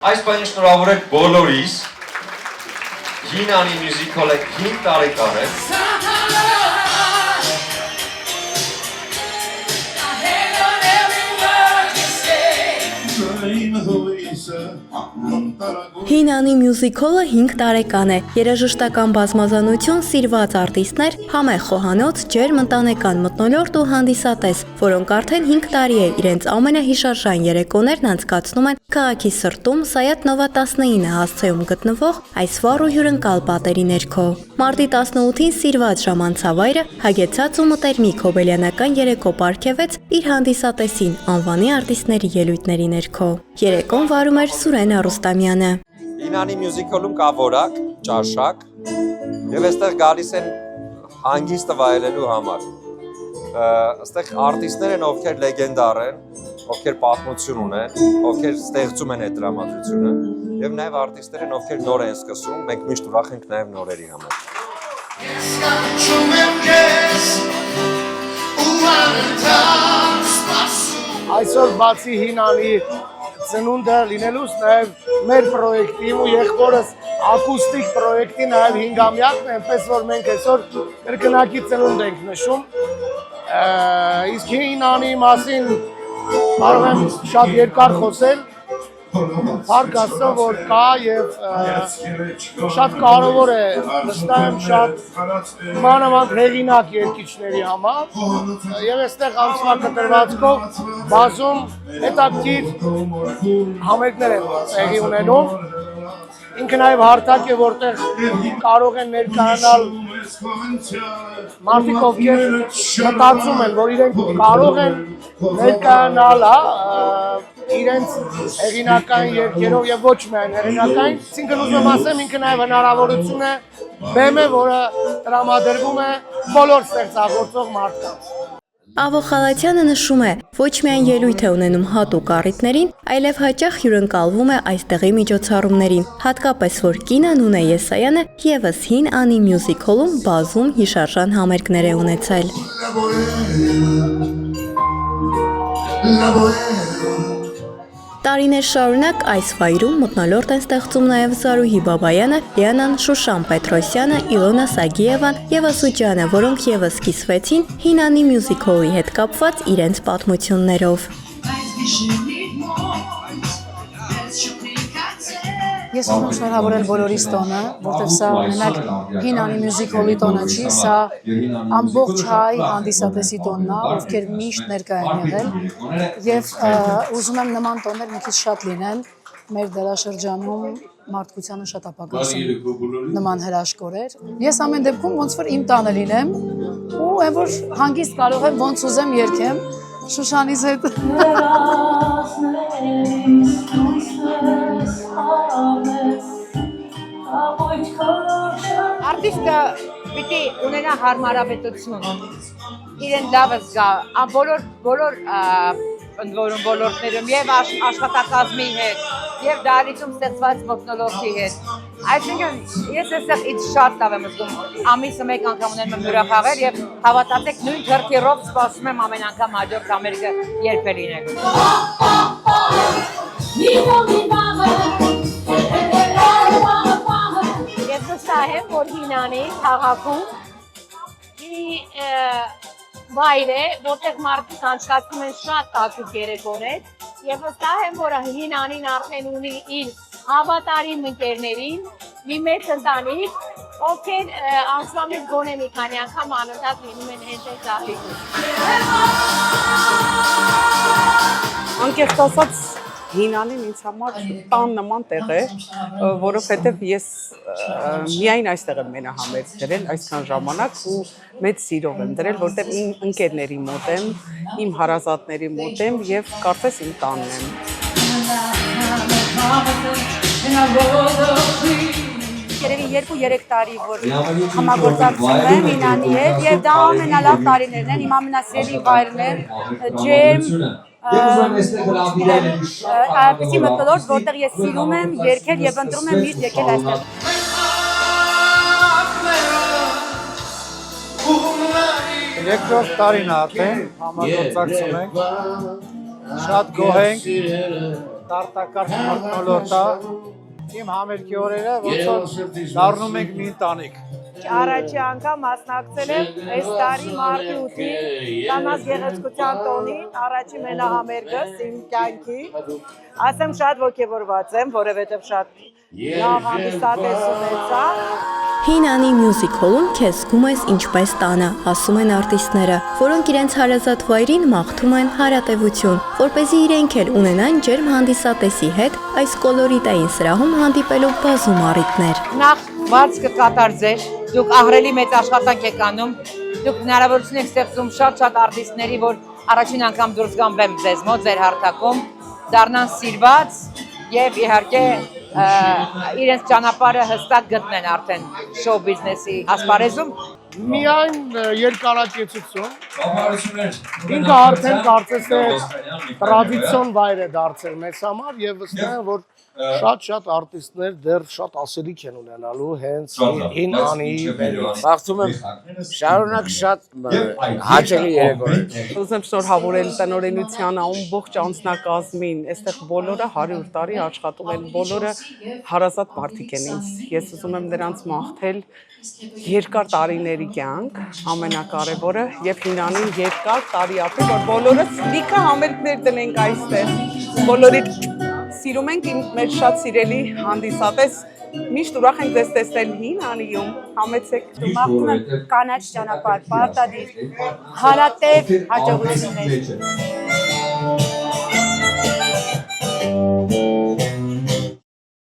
Այս բանը շնորհավորեք բոլորիս, Հինանի մյուզիկոլը 5 տարեկան է։ Հինանի մյուզիկոլը 5 տարեկան է, երաժշտական բազմազանություն, սիրված արտիստներ, համեղ խոհանոց, ջերմ ընտանեկան մթնոլորտ ու հանդիսատես, որոնք արդեն 5 տարի է իրենց ամենահիշարժան երեկոներն անցկացնում են քաղաքի սրտում Սայաթ Նովա 19 հասցեում գտնվող այս վառ ու հյուրընկալ պատերի ներքո։ Մարտի 18-ին սիրված ժամանցավայրը հագեցած ու մտերմիկ հոբելյանական երեկո պարգևեց իր հանդիսատեսին անվանի արտիստների ելույթների ներքո։ Երեկոն վարում էր Սուրեն Արուստամյանը։ Հինանի մյուզիկոլում կա որակ, ճաշակ եւ այստեղ գալիս են հանգիստը վայելելու համար։ Այստեղ արտիստներ են, ովքեր լեգենդար են, ովքեր պատմություն ունեն, ովքեր ստեղծում են այդ դրամատուրգությունը եւ նաեւ արտիստներ են, ովքեր նոր են սկսում, մենք միշտ ուրախ ենք նաեւ նորերի համար։ Այսօր բացի Հինանի ծնունդը լինելուց նաև մեր պրոյեկտի ու եղբորս ակուստիկ պրոյեկտի նաև 5-ամյակն է, այնպես որ մենք այսօր կրկնակի ծնունդ ենք նշում։ Իսկ Հինանի մասին կարող եմ շատ երկար խոսել, Փառք Աստծո, որ կա եւ շատ կարեւոր է վստահ եմ շատ մանավանդ հեղինակ երգիչների համար եւ այստեղ անցնակտրվածքով բազում հետաքրքիր համերգներ են տեղի ունենում ինքը նաեւ հարթակ է որտեղ կարող են ներկայանալ մարդիկ ովքեր մտածում են որ իրենք կարող են ներկայանալ իրենց հեղինական երգերով եւ ոչ միայն հեղինական, այսինքն ուզում եմ ասեմ ինքը նաեւ հնարավորություն է բեմ է, որը տրամադրվում է բոլոր ստեղծագործող մարդկանց։ Ավո Խալաթյանը նշում է, ոչ միայն ելույթ է ունենում հատուկ առիթներին, այլև հաճախ հյուրընկալվում է այստեղի միջոցառումներին, հատկապես որ կինը Նունե Եսայանը եւս Հին Անի մյուզիկոլում բազում հիշարժան համերգներ է ունեցել։ Տարիներ շարունակ այս վայրում մթնոլորտ են ստեղծում նաև Զարուհի Բաբայանը, Լիանան Շուշան Պետրոսյանը, Իլոնա Սագիևան եւ Ասուջյանը, որոնք եւս կիսվեցին Հինանի մյուզիկոլի հետ կապված իրենց պատմություններով։ Ես ուզում եմ շնորհավորել բոլորիս տոնը, որտեղ սա մենակ Հինանի մյուզիկոլի տոնը չի, սա ամբողջ հայ հանդիսատեսի տոնն է, ովքեր միշտ ներկա են եղել եւ ուզում եմ նման տոներ մի քիչ շատ լինեն մեր դարաշրջանում մարդկությանը շատ ապագաս են նման հրաշքորեր։ Ես ամեն դեպքում ոնց որ իմ տանը լինեմ ու այն որ հանգիստ կարող եմ ոնց ուզեմ երգեմ Շուշանից հետ։ Արտիստը պիտի ունենա հարմարավետություն, իրեն լավ զգա, բոլոր ոլորտներում եւ աշխատակազմի հետ, եւ դահլիճում ստեղծված մթնոլորտի հետ։ Այսինքն ես այստեղ ինձ շատ լավ եմ զգում, ամիսը մեկ անգամ ունենում եմ հյուրախաղեր եւ հավատացեք նույն թրթիռով սպասում եմ ամեն անգամ հաջորդ համերգը երբ է լինելու։ Ես վստահ եմ, որ Հինանի քաղաքում մի վայր է, որտեղ մարդիկ անցկացնում են շատ տաքուկ երեկոներ, եւ վստահ եմ, որ Հինանին արդեն ունի իր հավատարիմ ընկերներին, մի մեծ ընտանիք, ովքեր անցումից գոնե մի քանի անգամ անընդհատ լինում են հենց այդ դահլիճում։ Անկեղծ ասած Հինանին ինձ համար տան նման տեղ է, որովհետև ես միայն այստեղ եմ մենահամերգ դրել այսքան ժամանակ ու մեծ սիրով եմ դրել, որովհետև իմ ընկերների մոտ եմ, իմ հարազատների մոտ եմ եւ կարծես իմ տանն եմ։ Երևի 2-3 տարի, որ համագործակցում եմ Հինանի հետ եւ դա ամենալավ տարիներն են, իմ ամենասիրելի վայրն է, ջերմ այդպիսի մթնոլորտ, որտեղ ես սիրում եմ երգել եւ ընտրում եմ միշտ եկել այստեղ։ Երկրորդ տարին արդեն համագործակցում ենք, շատ գոհ ենք, դարտակարգ մթնոլորտա իմ համերգի օրերը ոնց որ դառնում ենք մի ընտանիք։ Առաջի անգամ մասնակցել եմ այս տարի մարտի 8-ին Կանանց գեղեցկության տոնին, առաջի մենահամերգս իմ կյանքի։ Ասեմ շատ ոգևորված եմ, որովհետև շատ լավ հանդիսատես ունեցա։ Հինանի Music Hall-ում քեզ զգում ես ինչպես տանը, ասում են արտիստները, որոնք իրենց հարազատ վայրին մաղթում են հարատևություն, որպեսզի իրենք էլ ունենան ջերմ հանդիսատեսի հետ այս կոլորիտային սրահում հանդիպելով բազում առիթներ։ Նախ վարձ կկատարձեր, դուք ահռելի մեծ աշխատանք եք անում, դուք հնարավորություն եք ստեղծում շատ արտիստների, որ առաջին անգամ դուրս գան բեմ ձեզ մոտ ձեր հարթակում, դառնան սիրված եւ իհարկե իրենց ճանապարհը հստակ գտնեն արդեն շոու բիզնեսի ասպարեզում։ Միայն երկարաճեցություն։ Ինքը արդեն կարծես թե տրադիցիոն վայր է դարձել մեզ համար եւ վստահ եմ, որ շատ արտիստներ դեռ շատ ասելիք են ունենալու հենց Հինանի վերից։ Բախվում եմ շարունակ շատ հաճելի երեկոներ։ Ուզում շնորհավորել տնօրենությանը, ամբողջ անձնակազմին, այստեղ բոլորը 100 տարի աշխատում են, բոլորը հարազատ մարդիկ են ինձ։ Ես ուզում եմ նրանց մաղթել երկար տարիների կյանք, ամենակարևորը եւ Հինանին երկար տարի ապրի, որ բոլորս լիքը համերգներ տնենք այստեղ։ Բոլորի սիրում ենք մեր շատ սիրելի հանդիսատես, միշտ ուրախ ենք ձեզ տեսնել Հինանիում, համեցեք։ Մաղթում եմ կանաչ ճանապարհ, պարտադիր, հարատև հաջողություններ։